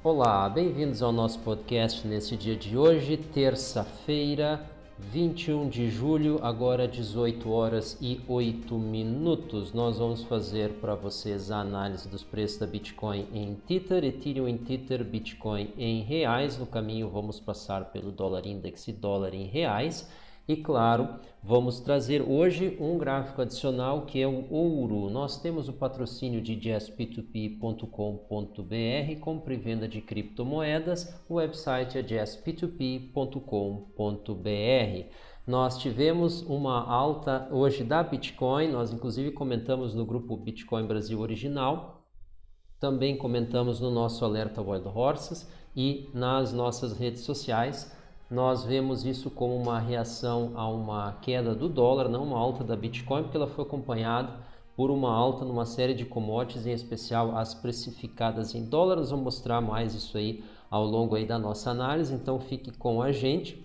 Olá, bem-vindos ao nosso podcast nesse dia de hoje, terça-feira, 21 de julho, agora 18 horas e 8 minutos. Nós vamos fazer para vocês a análise dos preços da Bitcoin em Tether, Ethereum em Tether, Bitcoin em reais. No caminho vamos passar pelo dólar index e dólar em reais. E claro, vamos trazer hoje um gráfico adicional que é o ouro. Nós temos o patrocínio de jazzp2p.com.br, compra e venda de criptomoedas. O website é jazzp2p.com.br. Nós tivemos uma alta hoje da Bitcoin, nós inclusive comentamos no grupo Bitcoin Brasil Original. Também comentamos no nosso Alerta Wild Horses e nas nossas redes sociais. Nós vemos isso como uma reação a uma queda do dólar, não uma alta da Bitcoin, porque ela foi acompanhada por uma alta numa série de commodities, em especial as precificadas em dólar. Nós vamos mostrar mais isso aí ao longo aí da nossa análise, então fique com a gente.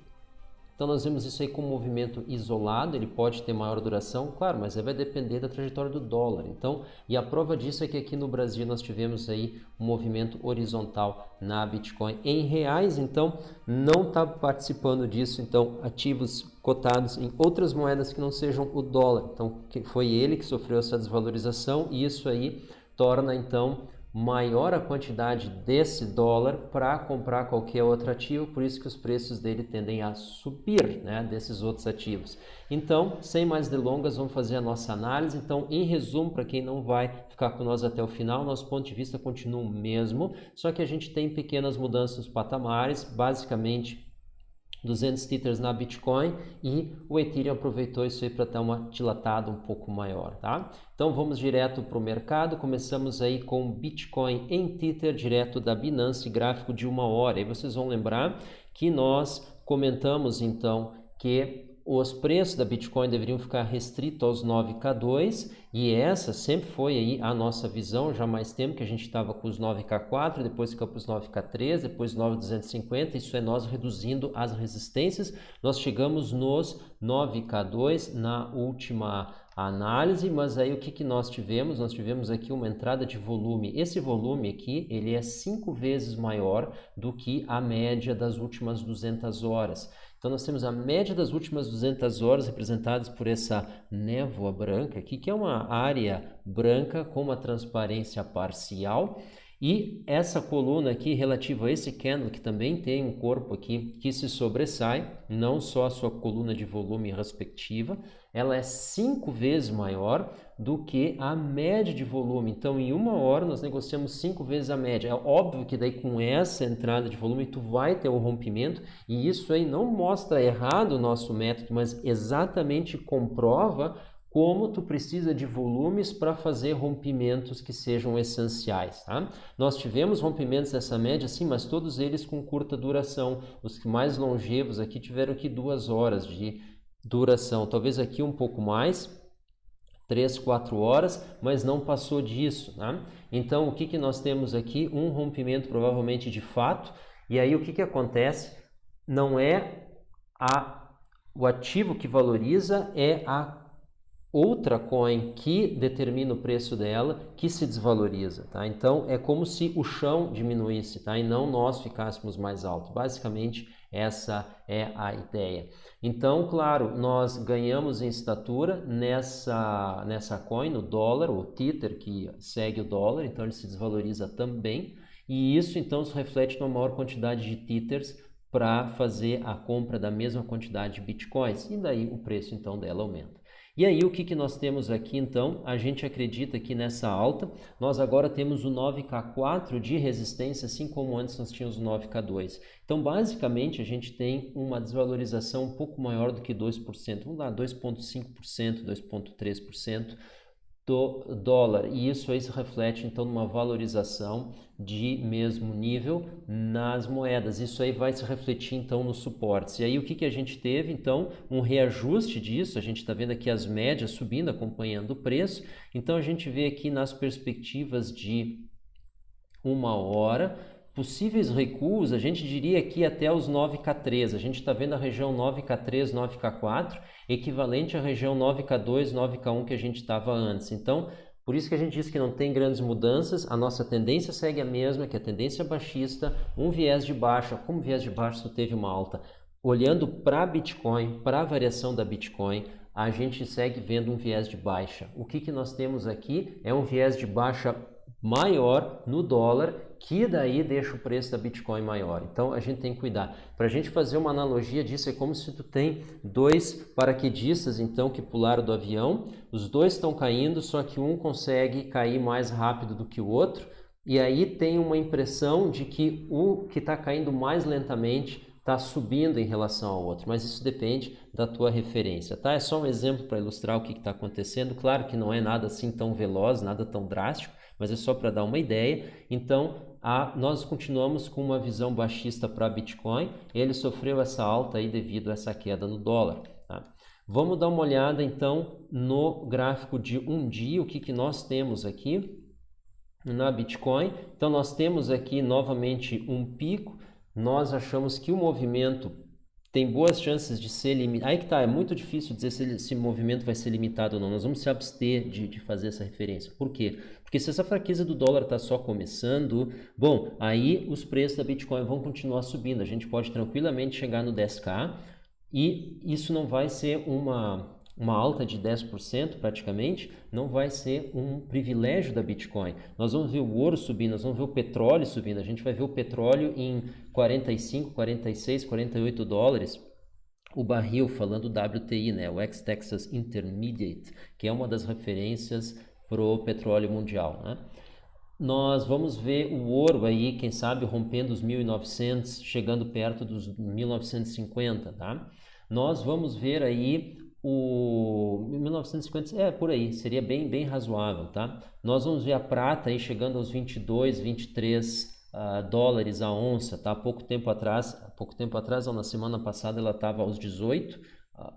Então nós vemos isso aí como um movimento isolado, ele pode ter maior duração, claro, mas vai depender da trajetória do dólar. Então, e a prova disso é que aqui no Brasil nós tivemos aí um movimento horizontal na Bitcoin em reais, então não está participando disso, então ativos cotados em outras moedas que não sejam o dólar. Então foi ele que sofreu essa desvalorização e isso aí torna então maior a quantidade desse dólar para comprar qualquer outro ativo, por isso que os preços dele tendem a subir, né, desses outros ativos. Então, sem mais delongas, vamos fazer a nossa análise. Então, em resumo, para quem não vai ficar com nós até o final, nosso ponto de vista continua o mesmo, só que a gente tem pequenas mudanças nos patamares, basicamente 200 tethers na Bitcoin e o Ethereum aproveitou isso aí para ter uma dilatada um pouco maior, tá? Então vamos direto para o mercado, começamos aí com Bitcoin em Tether, direto da Binance, gráfico de 1 hora. E vocês vão lembrar que nós comentamos então que os preços da Bitcoin deveriam ficar restritos aos 9K2 e essa sempre foi aí a nossa visão, já há mais tempo que a gente estava com os 9K4, depois ficou para os 9K3, depois 9.250, isso é nós reduzindo as resistências, nós chegamos nos 9K2 na última análise, mas aí o que nós tivemos? Nós tivemos aqui uma entrada de volume, esse volume aqui ele é 5 vezes maior do que a média das últimas 200 horas. Então nós temos a média das últimas 200 horas representadas por essa névoa branca aqui, que é uma área branca com uma transparência parcial. E essa coluna aqui relativa a esse candle, que também tem um corpo aqui que se sobressai, não só a sua coluna de volume respectiva, ela é 5 vezes maior do que a média de volume. Então, em 1 hora, nós negociamos 5 vezes a média. É óbvio que daí com essa entrada de volume, tu vai ter um rompimento, e isso aí não mostra errado o nosso método, mas exatamente comprova como tu precisa de volumes para fazer rompimentos que sejam essenciais, tá? Nós tivemos rompimentos dessa média, sim, mas todos eles com curta duração. Os que mais longevos aqui tiveram aqui 2 horas de duração, talvez aqui um pouco mais, 3, 4 horas, mas não passou disso, tá? Então, o que nós temos aqui? Um rompimento provavelmente de fato, e aí o que acontece? Não é o ativo que valoriza, é a outra coin que determina o preço dela que se desvaloriza, tá? Então é como se o chão diminuísse, tá? E não nós ficássemos mais alto. Basicamente essa é a ideia. Então, claro, nós ganhamos em estatura nessa coin, no dólar, o Tether que segue o dólar, então ele se desvaloriza também. E isso então se reflete numa maior quantidade de Tethers para fazer a compra da mesma quantidade de Bitcoins. E daí o preço então dela aumenta. E aí o que nós temos aqui então? A gente acredita que nessa alta nós agora temos o 9K4 de resistência, assim como antes nós tínhamos o 9K2. Então basicamente a gente tem uma desvalorização um pouco maior do que 2%, vamos lá, 2,5%, 2,3% do dólar, e isso aí se reflete então numa valorização de mesmo nível nas moedas. Isso aí vai se refletir então nos suportes. E aí o que a gente teve? Então um reajuste disso, a gente está vendo aqui as médias subindo, acompanhando o preço. Então a gente vê aqui nas perspectivas de 1 hora, possíveis recuos, a gente diria que até os 9K3, a gente está vendo a região 9K3, 9K4, equivalente à região 9K2, 9K1 que a gente estava antes. Então, Por isso que a gente diz que não tem grandes mudanças, a nossa tendência segue a mesma, que é a tendência baixista, um viés de baixa. Como viés de baixa tu teve uma alta? Olhando para Bitcoin, para a variação da Bitcoin, a gente segue vendo um viés de baixa. O que nós temos aqui é um viés de baixa maior no dólar, que daí deixa o preço da Bitcoin maior. Então a gente tem que cuidar. Para a gente fazer uma analogia disso, é como se tu tem dois paraquedistas então que pularam do avião, os dois estão caindo, só que um consegue cair mais rápido do que o outro, e aí tem uma impressão de que o que está caindo mais lentamente está subindo em relação ao outro, mas isso depende da tua referência, tá? É só um exemplo para ilustrar o que está acontecendo. Claro que não é nada assim tão veloz, nada tão drástico, mas é só para dar uma ideia. Então, nós continuamos com uma visão baixista para Bitcoin. Ele sofreu essa alta aí devido a essa queda no dólar, tá? Vamos dar uma olhada então no gráfico de um dia, o que nós temos aqui na Bitcoin. Então, nós temos aqui novamente um pico. Nós achamos que o movimento tem boas chances de ser limitado. Aí que tá, é muito difícil dizer se esse movimento vai ser limitado ou não. Nós vamos se abster de fazer essa referência. Por quê? Porque se essa fraqueza do dólar está só começando, bom, aí os preços da Bitcoin vão continuar subindo. A gente pode tranquilamente chegar no 10K e isso não vai ser uma alta de 10% praticamente, não vai ser um privilégio da Bitcoin. Nós vamos ver o ouro subindo, nós vamos ver o petróleo subindo, a gente vai ver o petróleo em 45, 46, 48 dólares. O barril, falando do WTI, né, o West Texas Intermediate, que é uma das referências para o petróleo mundial, né? Nós vamos ver o ouro aí, quem sabe, rompendo os 1.900, chegando perto dos 1.950, tá? Nós vamos ver aí o 1950, por aí, seria bem razoável, tá? Nós vamos ver a prata aí chegando aos 22, 23 dólares a onça, tá? Pouco tempo atrás, ou na semana passada ela estava aos 18,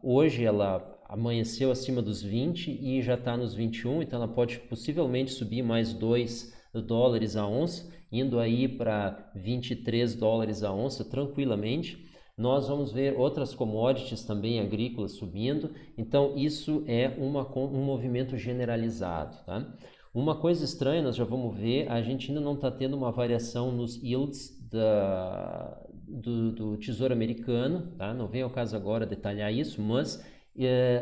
hoje ela amanheceu acima dos 20 e já está nos 21, então ela pode possivelmente subir mais 2 dólares a onça, indo aí para 23 dólares a onça tranquilamente. Nós vamos ver outras commodities também agrícolas subindo, então isso é um movimento generalizado, tá? Uma coisa estranha, nós já vamos ver, a gente ainda não está tendo uma variação nos yields do Tesouro Americano, tá? Não vem ao caso agora detalhar isso, mas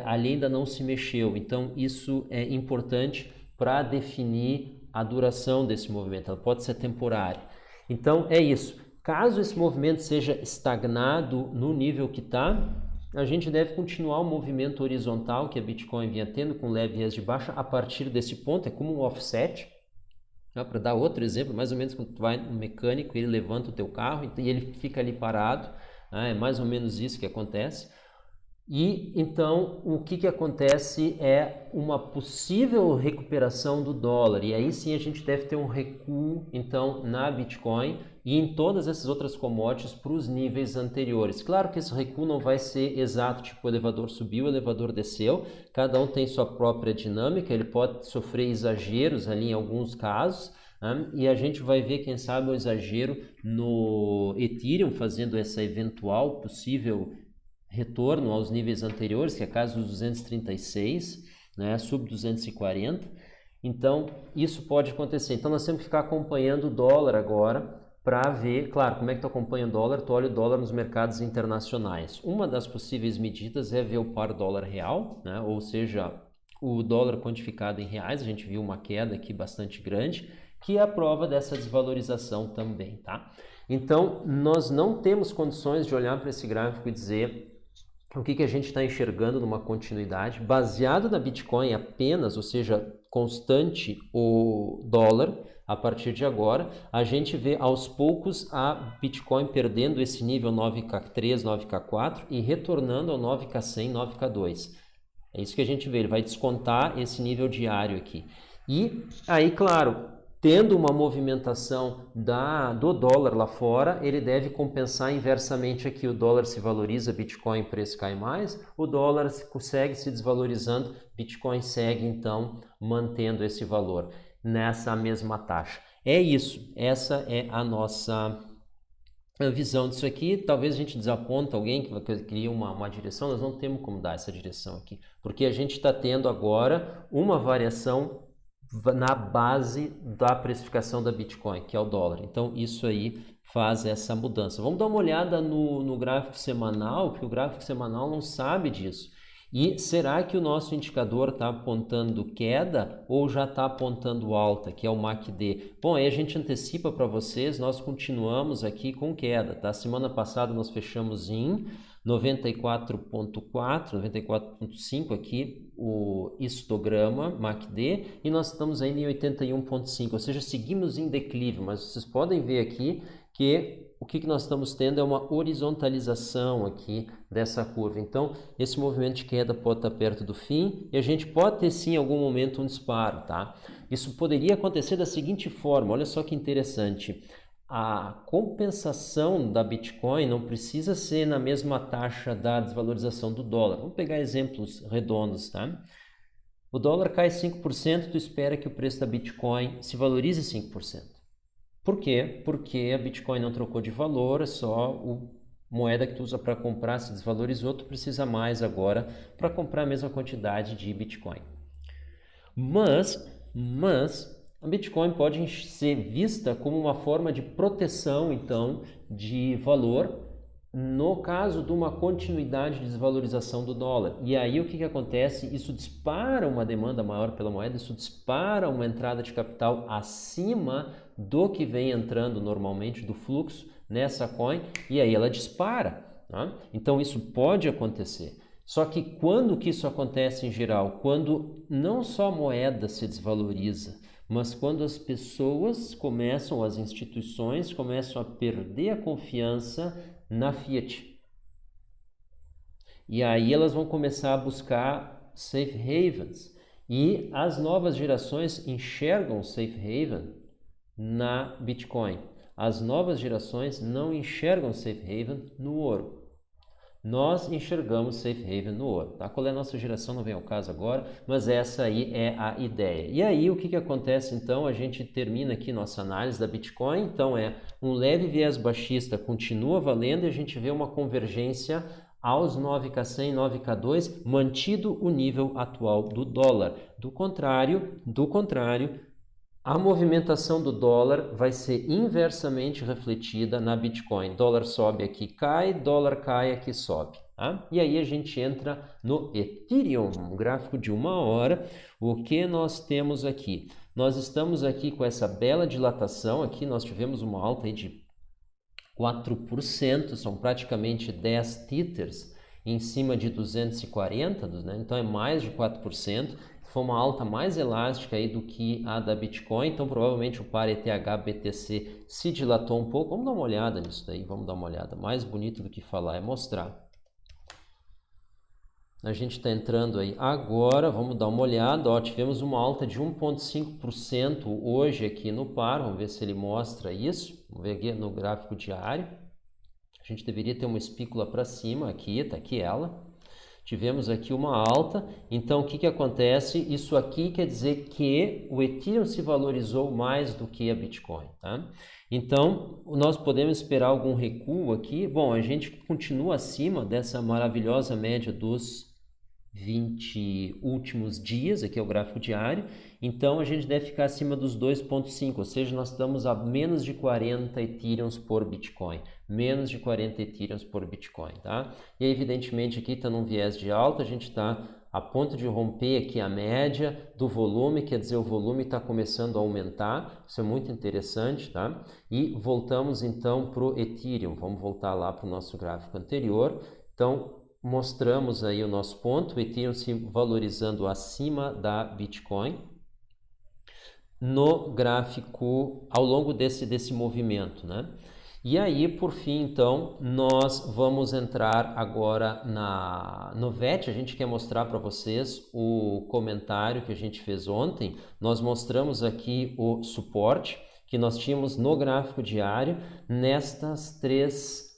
ali ainda não se mexeu, então isso é importante para definir a duração desse movimento, ela pode ser temporária. Então é isso. Caso esse movimento seja estagnado no nível que está, a gente deve continuar o movimento horizontal que a Bitcoin vinha tendo com leve viés de baixa a partir desse ponto, é como um offset. Para dar outro exemplo, mais ou menos quando tu vai no mecânico, ele levanta o teu carro e ele fica ali parado, é mais ou menos isso que acontece. E então o que acontece é uma possível recuperação do dólar, e aí sim a gente deve ter um recuo então na Bitcoin e em todas essas outras commodities para os níveis anteriores. Claro que esse recuo não vai ser exato, tipo o elevador subiu, o elevador desceu, cada um tem sua própria dinâmica, ele pode sofrer exageros ali em alguns casos, né? E a gente vai ver, quem sabe, um exagero no Ethereum fazendo essa eventual possível retorno aos níveis anteriores, que é a casa dos 236, né, sub 240. Então, isso pode acontecer. Então, nós temos que ficar acompanhando o dólar agora para ver, claro, como é que tu acompanha o dólar? Tu olha o dólar nos mercados internacionais. Uma das possíveis medidas é ver o par dólar real, né, ou seja, o dólar quantificado em reais. A gente viu uma queda aqui bastante grande, que é a prova dessa desvalorização também, tá? Então, nós não temos condições de olhar para esse gráfico e dizer o que a gente está enxergando numa continuidade, baseado na Bitcoin apenas, ou seja, constante o dólar. A partir de agora, a gente vê aos poucos a Bitcoin perdendo esse nível 9K3, 9K4 e retornando ao 9K100, 9K2. É isso que a gente vê, ele vai descontar esse nível diário aqui. E aí, claro, tendo uma movimentação do dólar lá fora, ele deve compensar inversamente aqui. O dólar se valoriza, Bitcoin, preço cai mais, o dólar segue se desvalorizando, Bitcoin segue então mantendo esse valor nessa mesma taxa. É isso, essa é a nossa visão disso aqui. Talvez a gente desaponta alguém que cria uma direção, nós não temos como dar essa direção aqui, porque a gente está tendo agora uma variação na base da precificação da Bitcoin, que é o dólar. Então, isso aí faz essa mudança. Vamos dar uma olhada no gráfico semanal, porque o gráfico semanal não sabe disso. E será que o nosso indicador está apontando queda ou já está apontando alta, que é o MACD? Bom, aí a gente antecipa para vocês, nós continuamos aqui com queda, tá? Semana passada nós fechamos em 94.4, 94.5 aqui o histograma MACD e nós estamos ainda em 81.5, ou seja, seguimos em declive, mas vocês podem ver aqui que o que nós estamos tendo é uma horizontalização aqui dessa curva. Então, esse movimento de queda pode estar perto do fim e a gente pode ter sim em algum momento um disparo, tá? Isso poderia acontecer da seguinte forma, olha só que interessante. A compensação da Bitcoin não precisa ser na mesma taxa da desvalorização do dólar. Vamos pegar exemplos redondos, tá? O dólar cai 5%, tu espera que o preço da Bitcoin se valorize 5%. Por quê? Porque a Bitcoin não trocou de valor, é só a moeda que tu usa para comprar se desvalorizou, tu precisa mais agora para comprar a mesma quantidade de Bitcoin. Mas a Bitcoin pode ser vista como uma forma de proteção, então, de valor no caso de uma continuidade de desvalorização do dólar. E aí o que acontece? Isso dispara uma demanda maior pela moeda, isso dispara uma entrada de capital acima do que vem entrando normalmente, do fluxo nessa coin, e aí ela dispara. Tá? Então isso pode acontecer. Só que quando que isso acontece em geral? Quando não só a moeda se desvaloriza, mas quando as pessoas começam, as instituições começam a perder a confiança na Fiat. E aí elas vão começar a buscar safe havens. E as novas gerações enxergam safe haven na Bitcoin. As novas gerações não enxergam safe haven no ouro. Nós enxergamos safe haven no ouro. Tá? Qual é a nossa geração não vem ao caso agora, mas essa aí é a ideia. E aí o que acontece então? A gente termina aqui nossa análise da Bitcoin, então é um leve viés baixista continua valendo e a gente vê uma convergência aos 9K100 e 9K2, mantido o nível atual do dólar. Do contrário, a movimentação do dólar vai ser inversamente refletida na Bitcoin. Dólar sobe aqui, cai, dólar cai aqui, sobe. Tá? E aí a gente entra no Ethereum, um gráfico de 1 hora. O que nós temos aqui? Nós estamos aqui com essa bela dilatação. Aqui nós tivemos uma alta aí de 4%, são praticamente 10 tethers em cima de 240, né? Então é mais de 4%. Foi uma alta mais elástica aí do que a da Bitcoin, então provavelmente o par ETH BTC se dilatou um pouco. Vamos dar uma olhada nisso daí, vamos dar uma olhada. Mais bonito do que falar é mostrar. A gente está entrando aí agora, vamos dar uma olhada. Ó, tivemos uma alta de 1,5% hoje aqui no par, vamos ver se ele mostra isso. Vamos ver aqui no gráfico diário. A gente deveria ter uma espícula para cima aqui, está aqui ela. Tivemos aqui uma alta, então o que acontece? Isso aqui quer dizer que o Ethereum se valorizou mais do que a Bitcoin, tá? Então, nós podemos esperar algum recuo aqui. Bom, a gente continua acima dessa maravilhosa média dos 20 últimos dias, aqui é o gráfico diário, então a gente deve ficar acima dos 2,5, ou seja, nós estamos a menos de 40 Ethereums por Bitcoin, menos de 40 Ethereums por Bitcoin, tá? E evidentemente aqui está num viés de alta, a gente está a ponto de romper aqui a média do volume, quer dizer, o volume está começando a aumentar, isso é muito interessante, tá? E voltamos então para o Ethereum, vamos voltar lá para o nosso gráfico anterior, então mostramos aí o nosso ponto, o Ethereum se valorizando acima da Bitcoin no gráfico ao longo desse movimento, né? E aí, por fim, então, nós vamos entrar agora no VET. A gente quer mostrar para vocês o comentário que a gente fez ontem. Nós mostramos aqui o suporte que nós tínhamos no gráfico diário nestas três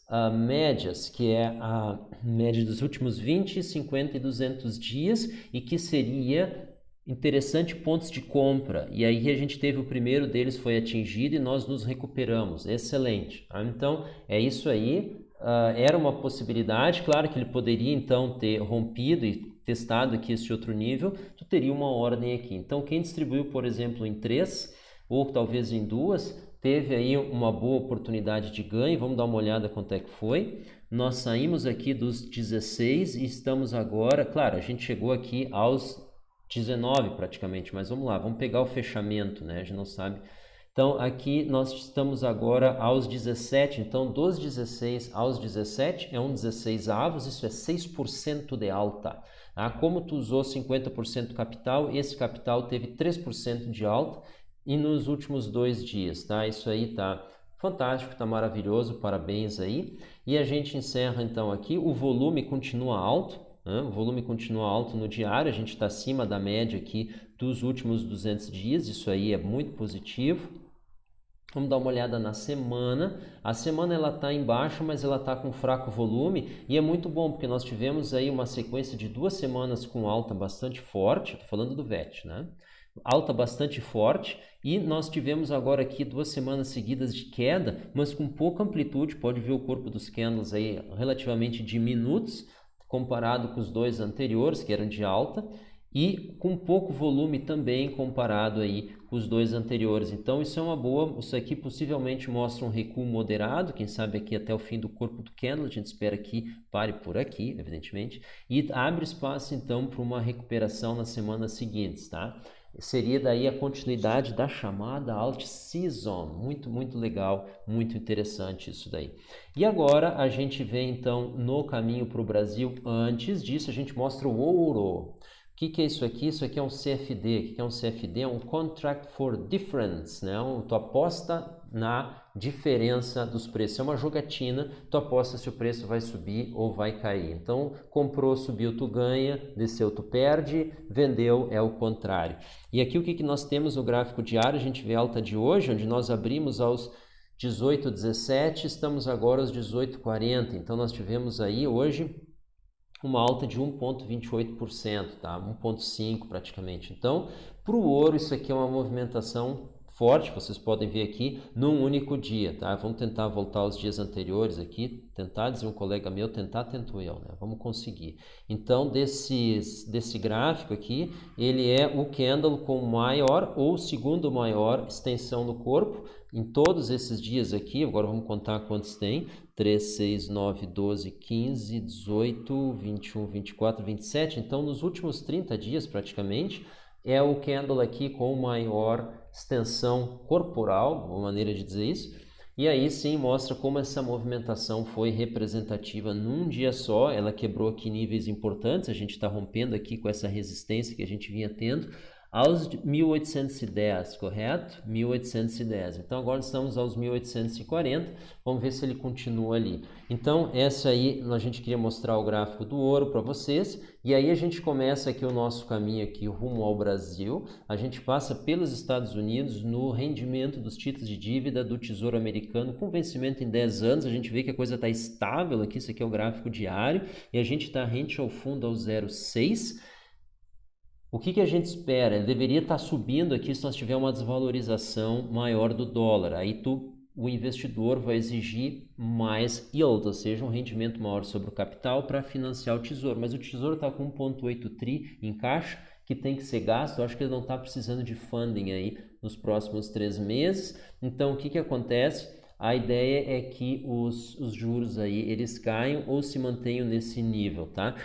médias, que é a média dos últimos 20, 50 e 200 dias e que seria interessante pontos de compra. E aí a gente teve o primeiro deles foi atingido e nós nos recuperamos. Excelente. Tá? Então é isso aí. Era uma possibilidade, claro que ele poderia então ter rompido e testado aqui esse outro nível, tu teria uma ordem aqui. Então, quem distribuiu, por exemplo, em 3 ou talvez em 2, teve aí uma boa oportunidade de ganho. Vamos dar uma olhada quanto é que foi. Nós saímos aqui dos 16 e estamos agora, claro, a gente chegou aqui aos 19 praticamente, mas vamos lá, vamos pegar o fechamento, né? A gente não sabe. Então, aqui nós estamos agora aos 17, então dos 16 aos 17 é um 16 avos, isso é 6% de alta. Ah, como tu usou 50% do capital, esse capital teve 3% de alta e nos últimos 2 dias, tá? Isso aí tá fantástico, tá maravilhoso, parabéns aí. E a gente encerra então aqui, o volume continua alto, né? O volume continua alto no diário, a gente está acima da média aqui dos últimos 200 dias, isso aí é muito positivo. Vamos dar uma olhada na semana. A semana ela está em baixa, mas ela está com fraco volume e é muito bom porque nós tivemos aí uma sequência de 2 semanas com alta bastante forte. Estou falando do VET, né? Alta bastante forte e nós tivemos agora aqui 2 semanas seguidas de queda, mas com pouca amplitude. Pode ver o corpo dos candles aí relativamente diminutos comparado com os 2 anteriores que eram de alta. E com pouco volume também comparado aí com os 2 anteriores. Então isso é uma boa, isso aqui possivelmente mostra um recuo moderado, quem sabe aqui até o fim do corpo do candle, a gente espera que pare por aqui, evidentemente, e abre espaço então para uma recuperação nas semanas seguintes, tá? Seria daí a continuidade da chamada alt season, muito legal, muito interessante isso daí. E agora a gente vê então no caminho para o Brasil. Antes disso a gente mostra o ouro. O que é isso aqui? Isso aqui é um CFD. O que é um CFD? É um Contract for Difference, né? Tu aposta na diferença dos preços. É uma jogatina, tu aposta se o preço vai subir ou vai cair. Então, comprou, subiu, tu ganha, desceu, tu perde, vendeu, é o contrário. E aqui o que nós temos no gráfico diário? A gente vê a alta de hoje, onde nós abrimos aos 18,17, estamos agora aos 18,40. Então, nós tivemos aí hoje uma alta de 1,28%, tá? 1,5% praticamente. Então, para o ouro, isso aqui é uma movimentação forte, vocês podem ver aqui, num único dia, tá? Vamos tentar voltar aos dias anteriores aqui, tentar dizer um colega meu, tento eu, né? Vamos conseguir. Então, desse gráfico aqui, ele é o candle com maior ou segundo maior extensão no corpo, em todos esses dias aqui. Agora vamos contar quantos tem: 3, 6, 9, 12, 15, 18, 21, 24, 27. Então, nos últimos 30 dias, praticamente, é o candle aqui com maior extensão corporal, uma maneira de dizer isso. E aí sim mostra como essa movimentação foi representativa num dia só. Ela quebrou aqui níveis importantes, a gente está rompendo aqui com essa resistência que a gente vinha tendo aos 1810, correto? 1810. Então agora estamos aos 1840, vamos ver se ele continua ali. Então essa aí, a gente queria mostrar o gráfico do ouro para vocês, e aí a gente começa aqui o nosso caminho aqui rumo ao Brasil. A gente passa pelos Estados Unidos no rendimento dos títulos de dívida do Tesouro Americano com vencimento em 10 anos. A gente vê que a coisa está estável aqui, isso aqui é o gráfico diário, e a gente está rente ao fundo ao 0,6. O que a gente espera? Ele deveria estar subindo aqui se nós tivermos uma desvalorização maior do dólar. Aí o investidor vai exigir mais yield, ou seja, um rendimento maior sobre o capital para financiar o tesouro. Mas o tesouro está com 1,8 tri em caixa, que tem que ser gasto. Eu acho que ele não está precisando de funding aí nos próximos 3 meses. Então, o que acontece? A ideia é que os juros aí, eles caiam ou se mantenham nesse nível, tá?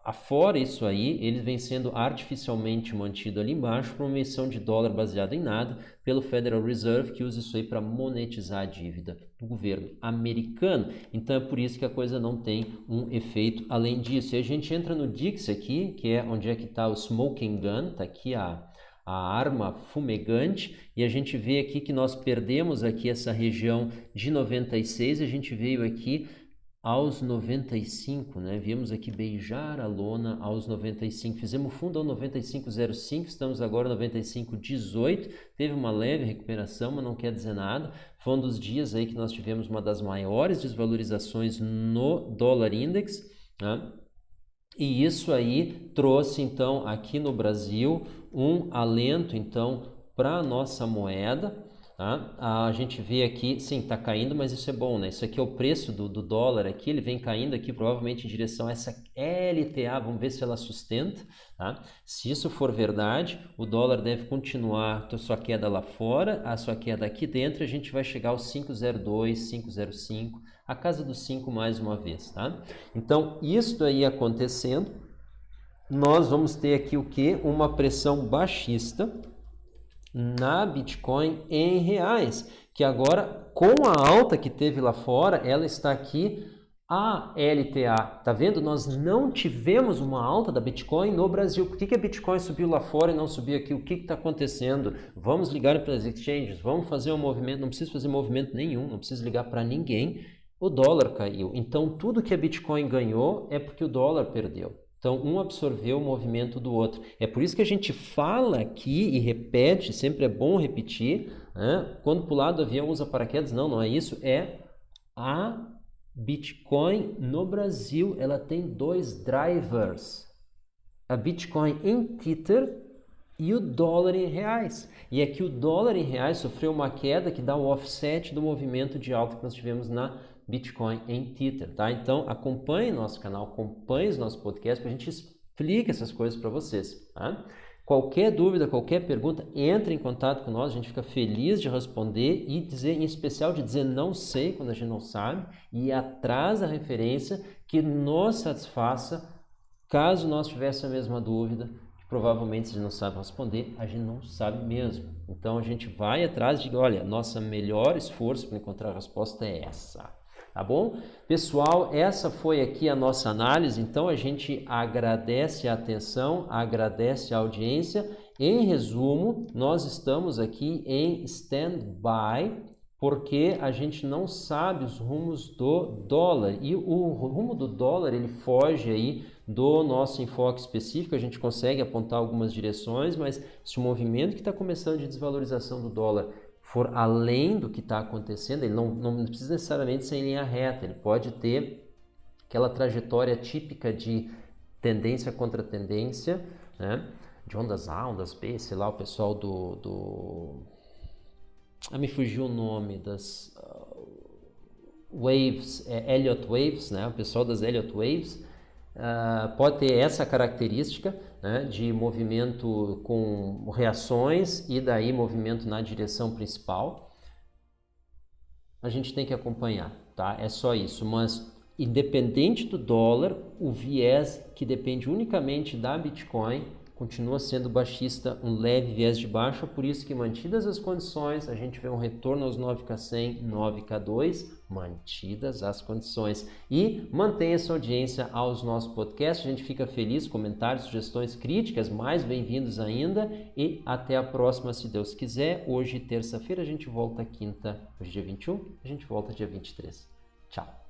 Afora isso aí, ele vem sendo artificialmente mantido ali embaixo por uma emissão de dólar baseada em nada pelo Federal Reserve, que usa isso aí para monetizar a dívida do governo americano. Então é por isso que a coisa não tem um efeito além disso. E a gente entra no DIX aqui, que é onde é que está o smoking gun, está aqui a arma fumegante, e a gente vê aqui que nós perdemos aqui essa região de 96, a gente veio aqui aos 95, né? Viemos aqui beijar a lona aos 95, fizemos fundo ao 95,05, estamos agora 95,18, teve uma leve recuperação, mas não quer dizer nada. Foi um dos dias aí que nós tivemos uma das maiores desvalorizações no dólar index, né? E isso aí trouxe então aqui no Brasil um alento então para a nossa moeda. tá? A gente vê aqui, sim, está caindo, mas isso é bom, né? Isso aqui é o preço do dólar aqui, ele vem caindo aqui provavelmente em direção a essa LTA, vamos ver se ela sustenta, tá? Se isso for verdade, o dólar deve continuar a sua queda lá fora, a sua queda aqui dentro, a gente vai chegar aos 5,02, 5,05, a casa dos 5 mais uma vez, tá? Então, isso aí acontecendo, nós vamos ter aqui o que? Uma pressão baixista na Bitcoin em reais, que agora, com a alta que teve lá fora, ela está aqui a LTA. Tá vendo? Nós não tivemos uma alta da Bitcoin no Brasil. Por que a Bitcoin subiu lá fora e não subiu aqui? O que está acontecendo? Vamos ligar para as exchanges, vamos fazer um movimento, não precisa fazer movimento nenhum, não precisa ligar para ninguém. O dólar caiu. Então, tudo que a Bitcoin ganhou é porque o dólar perdeu. Então, um absorveu o movimento do outro. É por isso que a gente fala aqui e repete, sempre é bom repetir, né? Quando pular do avião usa paraquedas. Não, não é isso. É a Bitcoin no Brasil, ela tem 2 drivers. A Bitcoin em Tether e o dólar em reais. E aqui o dólar em reais sofreu uma queda que dá o offset do movimento de alta que nós tivemos na Bitcoin em Tether, tá? Então acompanhe nosso canal, acompanhe os nossos podcasts para a gente explicar essas coisas para vocês, tá? Qualquer dúvida, qualquer pergunta, entre em contato com nós, a gente fica feliz de responder e dizer, em especial de dizer não sei quando a gente não sabe e ir atrás da referência que nos satisfaça caso nós tivéssemos a mesma dúvida. Provavelmente, se a gente não sabe responder, a gente não sabe mesmo. Então, a gente vai atrás de, olha, nosso melhor esforço para encontrar a resposta é essa. Tá bom? Pessoal, essa foi aqui a nossa análise. Então, a gente agradece a atenção, agradece a audiência. Em resumo, nós estamos aqui em stand-by, porque a gente não sabe os rumos do dólar. E o rumo do dólar, ele foge aí do nosso enfoque específico, a gente consegue apontar algumas direções, mas se o movimento que está começando de desvalorização do dólar for além do que está acontecendo, ele não precisa necessariamente ser em linha reta, ele pode ter aquela trajetória típica de tendência contra tendência, né? De ondas A, ondas B, sei lá, o pessoal me fugiu o nome das waves, Elliott Waves, né? O pessoal das Elliott Waves, pode ter essa característica, né, de movimento com reações e daí movimento na direção principal. A gente tem que acompanhar, tá? É só isso, mas independente do dólar, o viés que depende unicamente da Bitcoin continua sendo baixista, um leve viés de baixa, por isso que mantidas as condições, a gente vê um retorno aos 9K100, 9K2, mantidas as condições. E mantenha essa audiência aos nossos podcasts, a gente fica feliz, comentários, sugestões, críticas, mais bem-vindos ainda, e até a próxima, se Deus quiser. Hoje, terça-feira, a gente volta quinta, hoje dia 21, a gente volta dia 23. Tchau!